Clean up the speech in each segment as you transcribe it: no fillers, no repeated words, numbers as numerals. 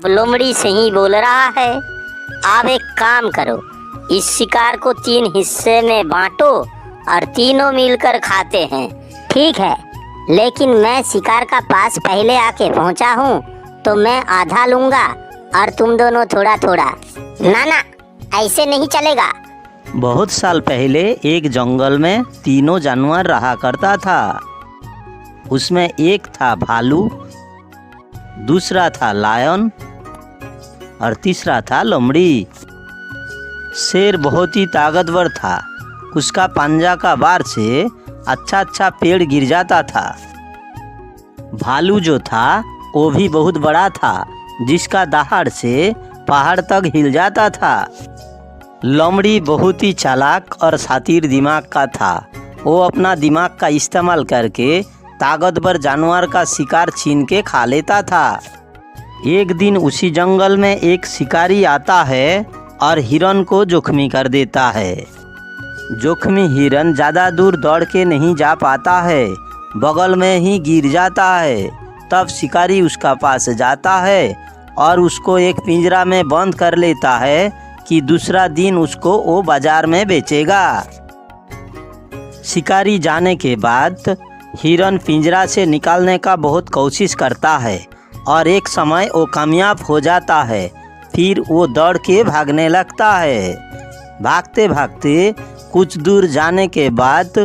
लोमड़ी सही बोल रहा है। आप एक काम करो, इस शिकार को 3 हिस्से में बांटो और तीनों मिलकर खाते हैं। ठीक है, लेकिन मैं शिकार का पास पहले आके पहुंचा हूँ तो मैं आधा लूंगा और तुम दोनों थोड़ा थोड़ा। ना ना, ऐसे नहीं चलेगा। बहुत साल पहले एक जंगल में तीनों जानवर रहा करता था। उसमें एक था भालू, दूसरा था लायन और तीसरा था लोमड़ी। शेर बहुत ही ताकतवर था। उसका पंजा का वार से अच्छा पेड़ गिर जाता था। भालू जो था वो भी बहुत बड़ा था, जिसका दहाड़ से पहाड़ तक हिल जाता था। लोमड़ी बहुत ही चालाक और शातिर दिमाग का था। वो अपना दिमाग का इस्तेमाल करके ताकतवर जानवर का शिकार छीन के खा लेता था। एक दिन उसी जंगल में एक शिकारी आता है और हिरन को जोखमी कर देता है। जोखमी हिरन ज़्यादा दूर दौड़ के नहीं जा पाता है, बगल में ही गिर जाता है। तब शिकारी उसका पास जाता है और उसको एक पिंजरा में बंद कर लेता है कि दूसरा दिन उसको वो बाजार में बेचेगा। शिकारी जाने के बाद हिरन पिंजरा से निकालने का बहुत कोशिश करता है और एक समय वो कामयाब हो जाता है। फिर वो दौड़ के भागने लगता है। भागते भागते कुछ दूर जाने के बाद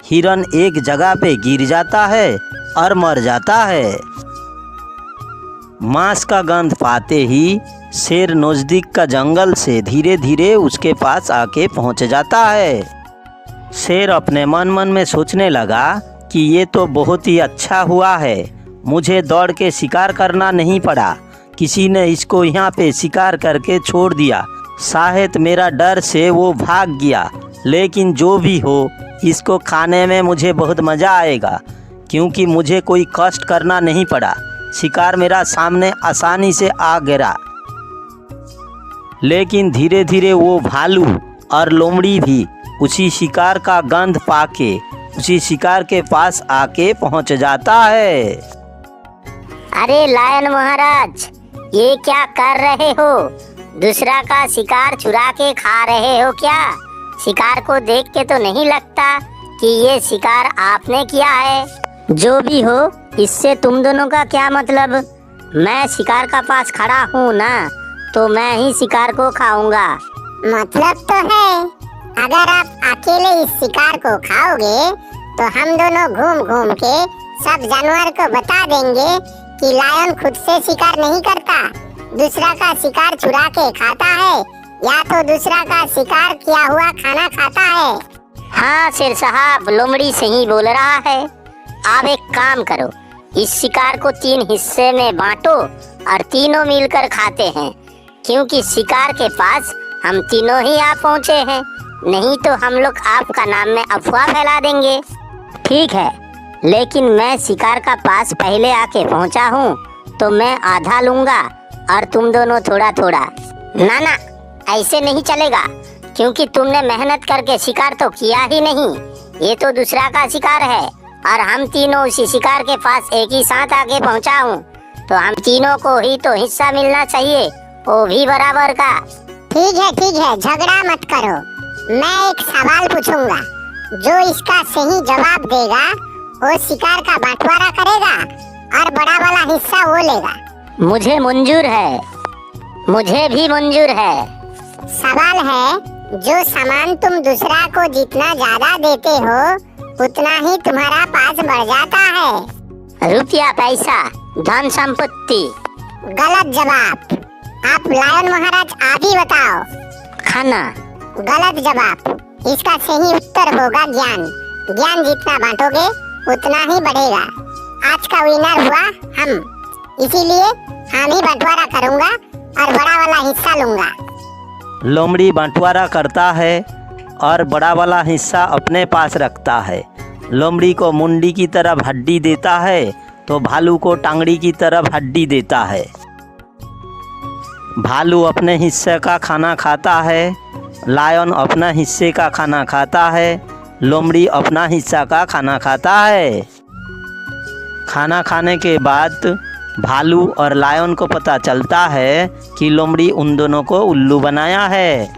हिरन एक जगह पे गिर जाता है और मर जाता है। मांस का गंध पाते ही शेर नज़दीक का जंगल से धीरे धीरे उसके पास आके पहुंच जाता है। शेर अपने मन मन में सोचने लगा कि ये तो बहुत ही अच्छा हुआ है, मुझे दौड़ के शिकार करना नहीं पड़ा। किसी ने इसको यहाँ पे शिकार करके छोड़ दिया। शायद मेरा डर से वो भाग गया, लेकिन जो भी हो, इसको खाने में मुझे बहुत मज़ा आएगा, क्योंकि मुझे कोई कष्ट करना नहीं पड़ा। शिकार मेरा सामने आसानी से आ गिरा। लेकिन धीरे धीरे वो भालू और लोमड़ी भी उसी शिकार का गंध पाके उसी शिकार के पास आके पहुंच जाता है। अरे लायन महाराज, ये क्या कर रहे हो? दूसरा का शिकार चुरा के खा रहे हो क्या? शिकार को देख के तो नहीं लगता कि ये शिकार आपने किया है। जो भी हो, इससे तुम दोनों का क्या मतलब? मैं शिकार का पास खड़ा हूँ ना, तो मैं ही शिकार को खाऊंगा। मतलब तो है, अगर आप अकेले इस शिकार को खाओगे तो हम दोनों घूम घूम के सब जानवर को बता देंगे कि लायन खुद से शिकार नहीं करता, दूसरा का शिकार चुरा के खाता है, या तो दूसरा का शिकार किया हुआ खाना खाता है। हाँ शेर साहब, लोमड़ी सही बोल रहा है। आप एक काम करो, इस शिकार को 3 हिस्से में बांटो और तीनों मिलकर खाते हैं, क्योंकि शिकार के पास हम तीनों ही आ पहुँचे हैं, नहीं तो हम लोग आपका नाम में अफवाह फैला देंगे। ठीक है, लेकिन मैं शिकार का पास पहले आके पहुँचा हूँ तो मैं आधा लूँगा और तुम दोनों थोड़ा थोड़ा। ना ना, ऐसे नहीं चलेगा, क्योंकि तुमने मेहनत करके शिकार तो किया ही नहीं। ये तो दूसरा का शिकार है और हम तीनों उसी शिकार के पास एक ही साथ आके पहुँचा हूँ, तो हम तीनों को ही तो हिस्सा मिलना चाहिए, वो भी बराबर का। ठीक है, झगड़ा मत करो। मैं एक सवाल पूछूंगा, जो इसका सही जवाब देगा वो शिकार का बंटवारा करेगा और बड़ा वाला हिस्सा वो लेगा। मुझे मंजूर है, मुझे भी मंजूर है। सवाल है, जो सामान तुम दूसरा को जितना ज्यादा देते हो उतना ही तुम्हारा पास बढ़ जाता है। रुपया, पैसा, धन संपत्ति। गलत जवाब। आप लायन महाराज आप ही बताओ। खाना। गलत जवाब। इसका सही उत्तर होगा ज्ञान। ज्ञान जितना बांटोगे उतना ही बढ़ेगा। आज का विनर हुआ हम, इसीलिए हम ही बंटवारा करूंगा और बड़ा वाला हिस्सा लूंगा। लोमड़ी बंटवारा करता है और बड़ा वाला हिस्सा अपने पास रखता है। लोमड़ी को मुंडी की तरफ हड्डी देता है तो भालू को टांगड़ी की तरफ हड्डी देता है। भालू अपने हिस्से का खाना खाता है, लायन अपना हिस्से का खाना खाता है, लोमड़ी अपना हिस्सा का खाना खाता है। खाना खाने के बाद भालू और लायन को पता चलता है कि लोमड़ी उन दोनों को उल्लू बनाया है।